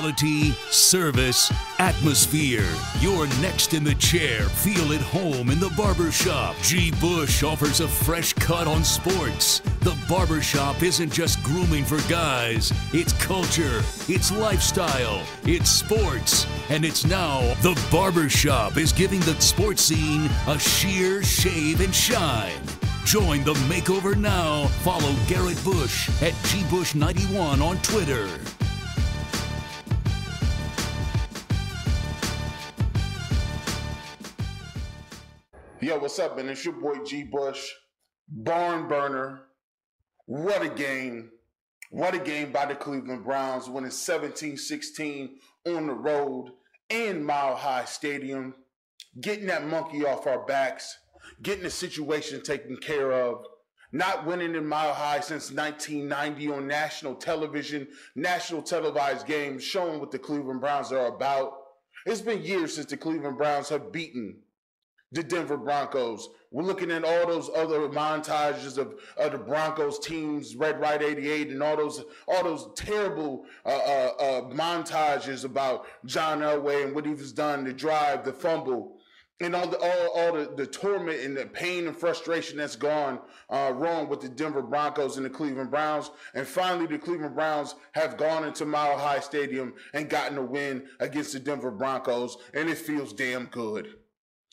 Quality, service, atmosphere. You're next in the chair. Feel at home in the barbershop. G. Bush offers a fresh cut on sports. The barbershop isn't just grooming for guys. It's culture, it's lifestyle, it's sports. And it's now the barbershop is giving the sports scene a sheer shave and shine. Join the makeover now. Follow Garrett Bush at GBush91 on Twitter. Yo, what's up, man? It's your boy G. Bush, barn burner. What a game. What a game by the Cleveland Browns, winning 17-16 on the road in Mile High Stadium, getting that monkey off our backs, getting the situation taken care of, not winning in Mile High since 1990 on national television, national televised games, showing what the Cleveland Browns are about. It's been years since the Cleveland Browns have beaten the Denver Broncos. We're looking at all those other montages of the Broncos teams, Red Right 88, and all those terrible montages about John Elway and what he was done, the drive, the fumble, and all the torment and the pain and frustration that's gone wrong with the Denver Broncos and the Cleveland Browns. And finally, the Cleveland Browns have gone into Mile High Stadium and gotten a win against the Denver Broncos, and it feels damn good.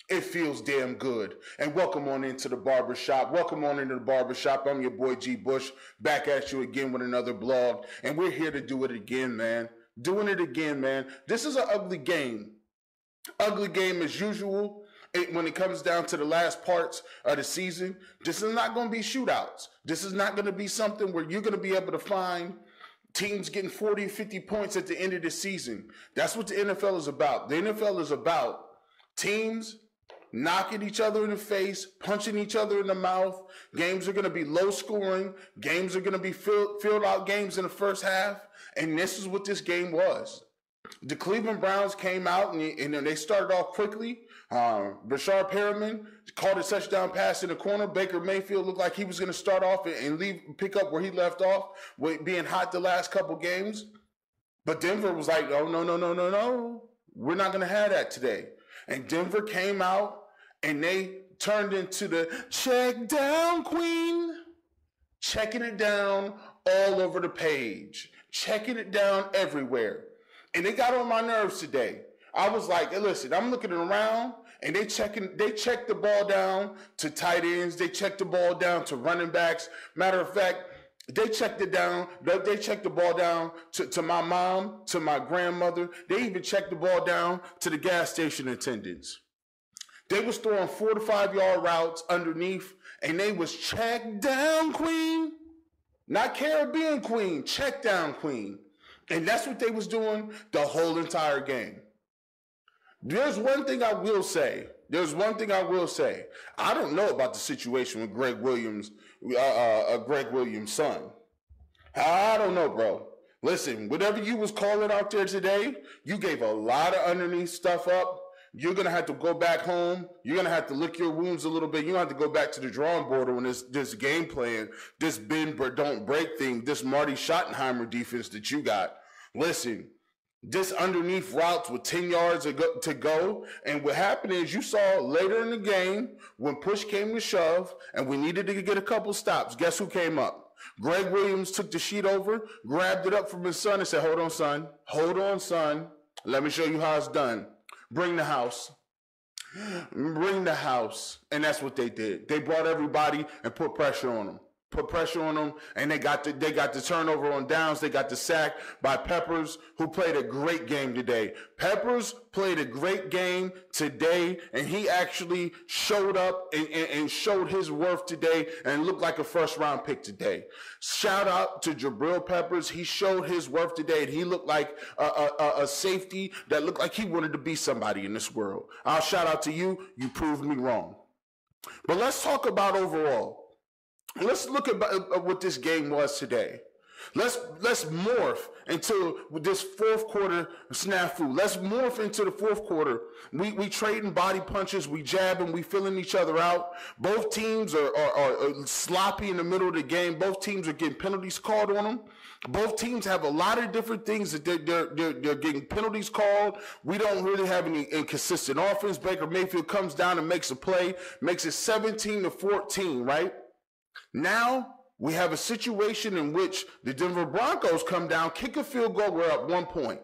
It feels damn good. And welcome on into the barbershop. Welcome on into the barbershop. I'm your boy G. Bush, back at you again with another blog. And we're here to do it again, man. Doing it again, man. This is an ugly game. Ugly game as usual. When it comes down to the last parts of the season, this is not going to be shootouts. This is not going to be something where you're going to be able to find teams getting 40, 50 points at the end of the season. That's what the NFL is about. The NFL is about teams knocking each other in the face, punching each other in the mouth. Games are going to be low scoring. Games are going to be filled out games in the first half. And this is what this game was. The Cleveland Browns came out and they started off quickly. Rashard Perriman caught a touchdown pass in the corner. Baker Mayfield looked like he was going to start off and pick up where he left off, with being hot the last couple games. But Denver was like, oh, no. We're not going to have that today. And Denver came out and they turned into the check down queen, checking it down all over the page, checking it down everywhere. And they got on my nerves today. I was like, hey, listen, I'm looking around and they checked the ball down to tight ends. They checked the ball down to running backs. Matter of fact, they checked the ball down to my mom, to my grandmother. They even checked the ball down to the gas station attendants. They was throwing 4 to 5 yard routes underneath, and they was check down queen. Not Caribbean queen, check down queen. And that's what they was doing the whole entire game. There's one thing I will say. I don't know about the situation with Gregg Williams, Gregg Williams' son. I don't know, bro. Listen, whatever you was calling out there today, you gave a lot of underneath stuff up. You're going to have to go back home. You're going to have to lick your wounds a little bit. You're going to have to go back to the drawing board on this game plan, this bend but don't break thing, this Marty Schottenheimer defense that you got. Listen, this underneath routes with 10 yards to go. And what happened is you saw later in the game when push came to shove and we needed to get a couple stops. Guess who came up? Gregg Williams took the sheet over, grabbed it up from his son and said, hold on, son. Let me show you how it's done. Bring the house. And that's what they did. They brought everybody and put pressure on them. And they got the turnover on downs. They got the sack by Peppers, who played a great game today. Peppers played a great game today, and he actually showed up and showed his worth today and looked like a first-round pick today. Shout out to Jabril Peppers. He showed his worth today, and he looked like a safety that looked like he wanted to be somebody in this world. I'll shout out to you. You proved me wrong. But let's talk about overall. Let's look at what this game was today. Let's morph into this fourth quarter snafu. Let's morph into the fourth quarter. We trading body punches, we jabbing, we filling each other out. Both teams are sloppy in the middle of the game. Both teams are getting penalties called on them. Both teams have a lot of different things that they're getting penalties called. We don't really have any inconsistent offense. Baker Mayfield comes down and makes a play, makes it 17-14, right? Now we have a situation in which the Denver Broncos come down, kick a field goal, we're up 1 point.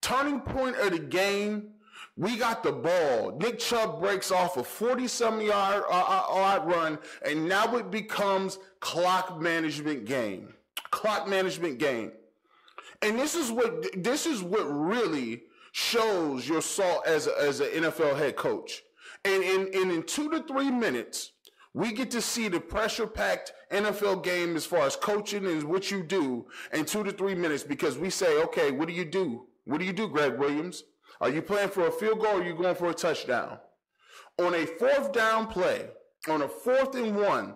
Turning point of the game, we got the ball. Nick Chubb breaks off a 40-some-yard run, and now it becomes clock management game. Clock management game. And this is what really shows your salt as an NFL head coach. And in 2 to 3 minutes, we get to see the pressure-packed NFL game as far as coaching and what you do in 2 to 3 minutes, because we say, okay, what do you do? What do you do, Gregg Williams? Are you playing for a field goal or are you going for a touchdown? On a 4th down play, on a 4th and 1,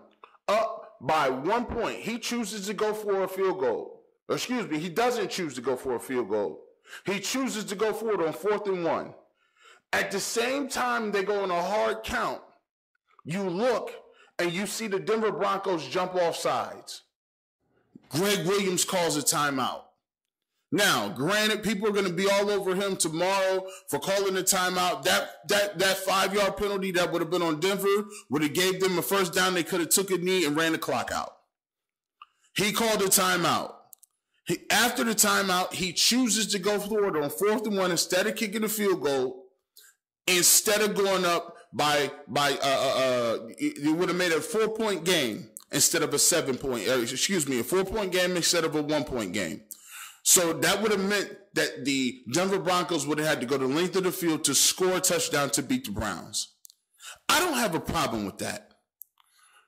up by 1 point, he chooses to go for a field goal. Excuse me, he doesn't choose to go for a field goal. He chooses to go for it on 4th and 1. At the same time they go on a hard count, you look and you see the Denver Broncos jump off sides. Gregg Williams calls a timeout. Now, granted, people are going to be all over him tomorrow for calling a timeout. That 5-yard penalty that would have been on Denver would have gave them a first down. They could have took a knee and ran the clock out. He called a timeout. After the timeout, he chooses to go forward on 4th and 1 instead of kicking the field goal. Instead of going up by it would have made a 4-point game instead of a 7-point. A 4-point game instead of a 1-point game. So that would have meant that the Denver Broncos would have had to go the length of the field to score a touchdown to beat the Browns. I don't have a problem with that.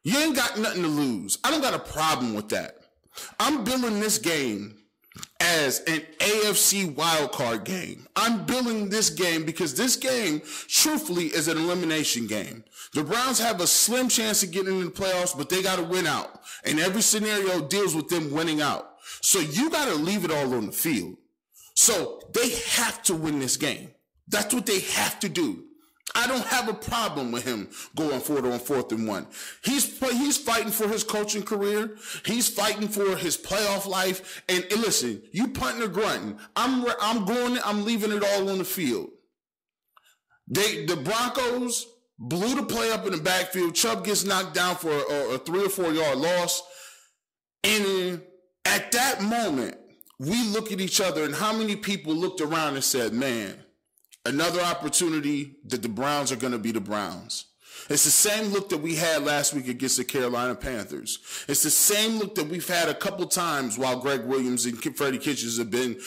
You ain't got nothing to lose. I don't got a problem with that. I'm billing this game as an AFC wildcard game. I'm billing this game because this game, truthfully, is an elimination game. The Browns have a slim chance of getting into the playoffs, but they got to win out. And every scenario deals with them winning out. So you got to leave it all on the field. So they have to win this game. That's what they have to do. I don't have a problem with him going forward on 4th and 1. He's fighting for his coaching career. He's fighting for his playoff life. And listen, you punting or grunting, I'm leaving it all on the field. The Broncos blew the play up in the backfield. Chubb gets knocked down for a 3 or 4 yard loss. And at that moment, we look at each other, and how many people looked around and said, man, another opportunity that the Browns are going to be the Browns. It's the same look that we had last week against the Carolina Panthers. It's the same look that we've had a couple times while Gregg Williams and Freddie Kitchens have been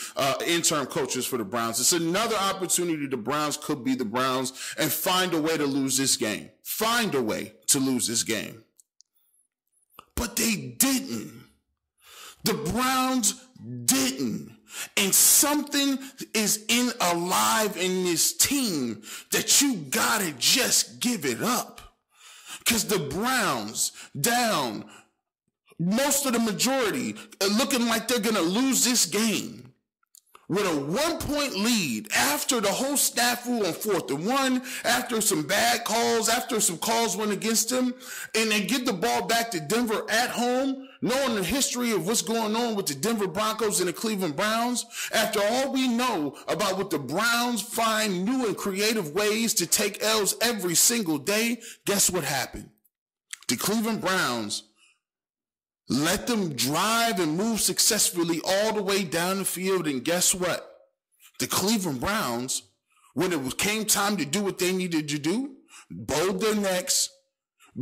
interim coaches for the Browns. It's another opportunity the Browns could be the Browns and find a way to lose this game. Find a way to lose this game. But they didn't. The Browns didn't. And something is alive in this team that you gotta just give it up. Because the Browns down, most of the majority, looking like they're gonna lose this game with a 1-point lead after the whole snafu on 4th and 1, after some bad calls, after some calls went against them, and they give the ball back to Denver at home, knowing the history of what's going on with the Denver Broncos and the Cleveland Browns. After all we know about what the Browns find new and creative ways to take L's every single day, guess what happened? The Cleveland Browns let them drive and move successfully all the way down the field, and guess what? The Cleveland Browns, when it came time to do what they needed to do, bowed their necks.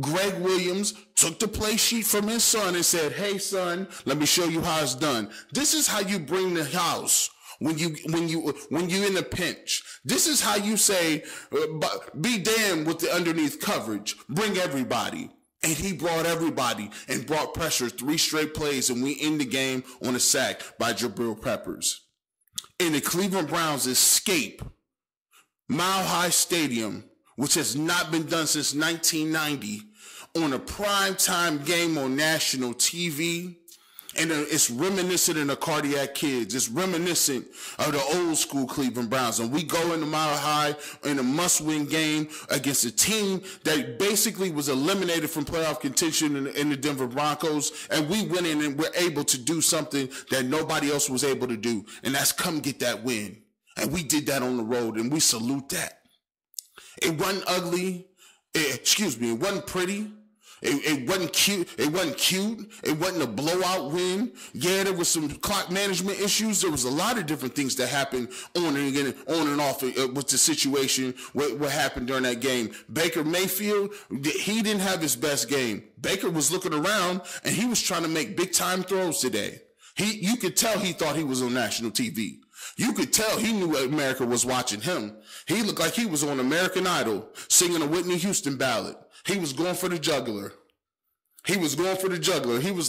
Gregg Williams took the play sheet from his son and said, hey, son, let me show you how it's done. This is how you bring the house when you're in a pinch. This is how you say, be damned with the underneath coverage. Bring everybody. And he brought everybody and brought pressure 3 straight plays, and we end the game on a sack by Jabril Peppers. And the Cleveland Browns escape Mile High Stadium, which has not been done since 1990, on a primetime game on national TV, And it's reminiscent of the Cardiac Kids. It's reminiscent of the old school Cleveland Browns. And we go into Mile High in a must-win game against a team that basically was eliminated from playoff contention in the Denver Broncos. And we went in and we're able to do something that nobody else was able to do. And that's come get that win. And we did that on the road, and we salute that. It wasn't ugly. It wasn't pretty. It wasn't cute. It wasn't cute. It wasn't a blowout win. Yeah, there was some clock management issues. There was a lot of different things that happened on and off with the situation, what happened during that game. Baker Mayfield, he didn't have his best game. Baker was looking around, and he was trying to make big-time throws today. You could tell he thought he was on national TV. You could tell he knew America was watching him. He looked like he was on American Idol singing a Whitney Houston ballad. He was going for the jugular. He was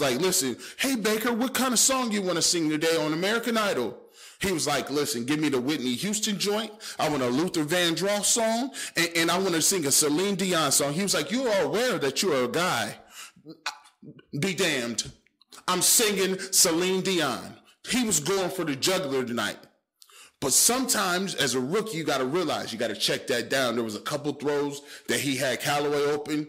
like, listen, hey, Baker, what kind of song you want to sing today on American Idol? He was like, listen, give me the Whitney Houston joint. I want a Luther Vandross song, and I want to sing a Celine Dion song. He was like, you are aware that you're a guy. Be damned. I'm singing Celine Dion. He was going for the jugular tonight. But sometimes, as a rookie, you got to realize, you got to check that down. There was a couple throws that he had Callaway open,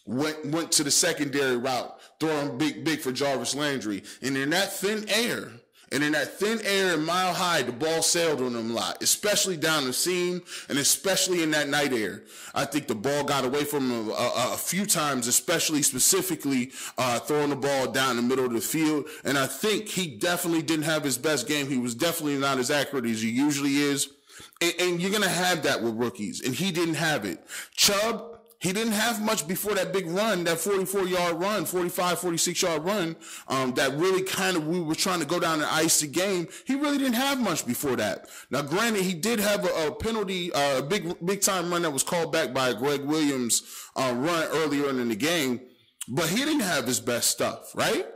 went to the secondary route, throwing big for Jarvis Landry. And in that thin air and Mile High, the ball sailed on him a lot, especially down the seam and especially in that night air. I think the ball got away from him a few times, specifically throwing the ball down the middle of the field. And I think he definitely didn't have his best game. He was definitely not as accurate as he usually is. And you're going to have that with rookies, and he didn't have it. Chubb, he didn't have much before that big run, that 44-yard run, 45, 46-yard run, that really kind of, we were trying to go down and ice the game. He really didn't have much before that. Now, granted, he did have a penalty, a big-time run that was called back by a Gregg Williams run earlier in the game, but he didn't have his best stuff, right?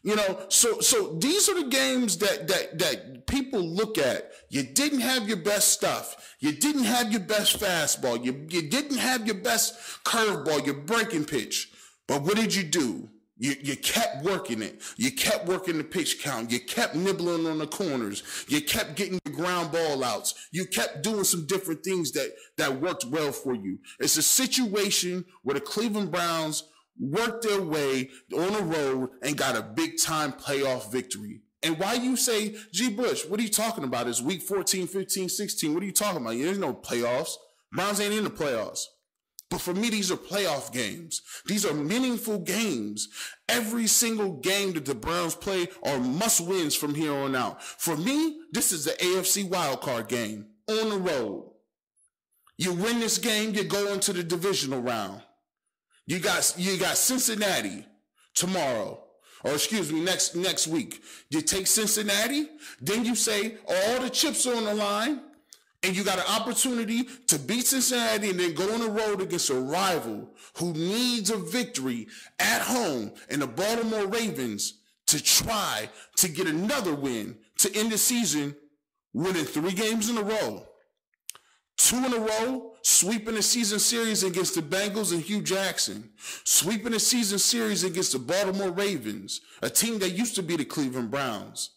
You know, so these are the games that people look at. You didn't have your best stuff. You didn't have your best fastball. You didn't have your best curveball, your breaking pitch. But what did you do? You kept working it. You kept working the pitch count. You kept nibbling on the corners. You kept getting the ground ball outs. You kept doing some different things that worked well for you. It's a situation where the Cleveland Browns worked their way on the road and got a big-time playoff victory. And why you say, G. Bush, what are you talking about? It's week 14, 15, 16. What are you talking about? There's no playoffs. Browns ain't in the playoffs. But for me, these are playoff games. These are meaningful games. Every single game that the Browns play are must-wins from here on out. For me, this is the AFC wildcard game on the road. You win this game, you go into the divisional round. You got Cincinnati tomorrow. Or next week. You take Cincinnati, then you say all the chips are on the line, and you got an opportunity to beat Cincinnati and then go on the road against a rival who needs a victory at home in the Baltimore Ravens to try to get another win to end the season, winning 3 games in a row. 2 in a row, sweeping the season series against the Bengals and Hue Jackson, sweeping the season series against the Baltimore Ravens, a team that used to be the Cleveland Browns.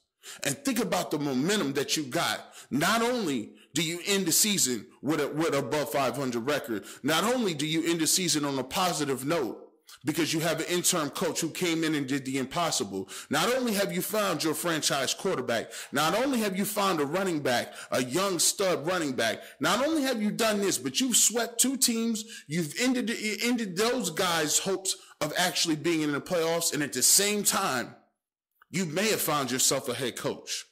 And think about the momentum that you got. Not only do you end the season with a above 500 record, not only do you end the season on a positive note, because you have an interim coach who came in and did the impossible. Not only have you found your franchise quarterback, not only have you found a running back, a young stud running back, not only have you done this, but you've swept 2 teams, you've ended those guys' hopes of actually being in the playoffs, and at the same time, you may have found yourself a head coach.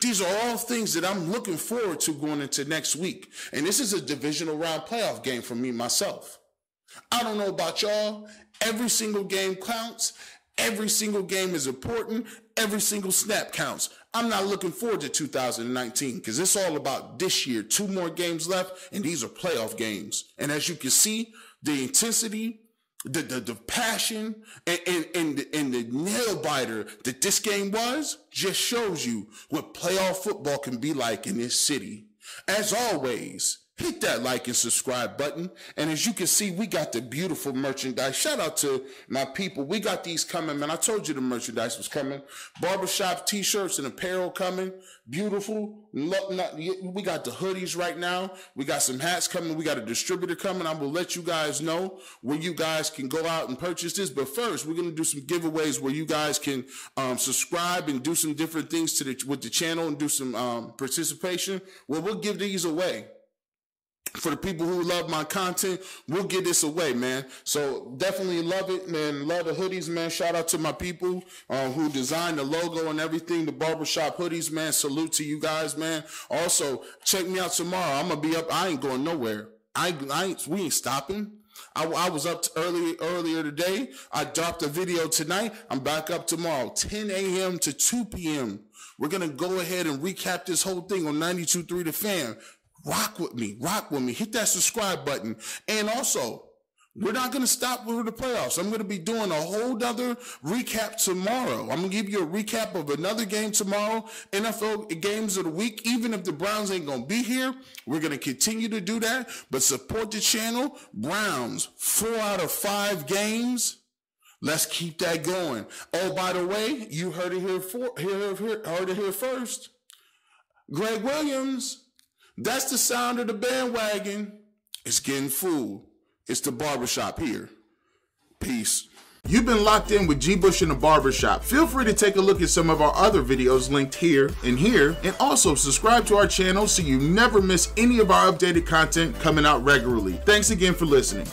These are all things that I'm looking forward to going into next week. And this is a divisional round playoff game for me, myself. I don't know about y'all. Every single game counts. Every single game is important. Every single snap counts. I'm not looking forward to 2019 because it's all about this year. 2 more games left, and these are playoff games. And as you can see, the intensity, the passion, and the nail biter that this game was just shows you what playoff football can be like in this city. As always, hit that like and subscribe button. And as you can see, we got the beautiful merchandise. Shout out to my people. We got these coming, man. I told you the merchandise was coming. Barbershop t-shirts and apparel coming. Beautiful. We got the hoodies right now. We got some hats coming. We got a distributor coming. I will let you guys know where you guys can go out and purchase this. But first, we're going to do some giveaways where you guys can subscribe and do some different things with the channel and do some participation. Well, we'll give these away. For the people who love my content, we'll give this away, man. So definitely love it, man. Love the hoodies, man. Shout out to my people who designed the logo and everything, the barbershop hoodies, man. Salute to you guys, man. Also, check me out tomorrow. I'm going to be up. I ain't going nowhere. We ain't stopping. I was up earlier today. I dropped a video tonight. I'm back up tomorrow, 10 a.m. to 2 p.m. We're going to go ahead and recap this whole thing on 92.3 The Fan. Rock with me, hit that subscribe button. And also, we're not going to stop with the playoffs. I'm going to be doing a whole other recap tomorrow. I'm going to give you a recap of another game tomorrow, NFL games of the week. Even if the Browns ain't going to be here, we're going to continue to do that. But support the channel. Browns, 4 out of 5 games. Let's keep that going. Oh, by the way, you heard it here first. Gregg Williams. That's the sound of the bandwagon. It's getting full. It's the barbershop here. Peace. You've been locked in with G. Bush in the Barbershop. Feel free to take a look at some of our other videos linked here, and also subscribe to our channel so you never miss any of our updated content coming out regularly. Thanks again for listening.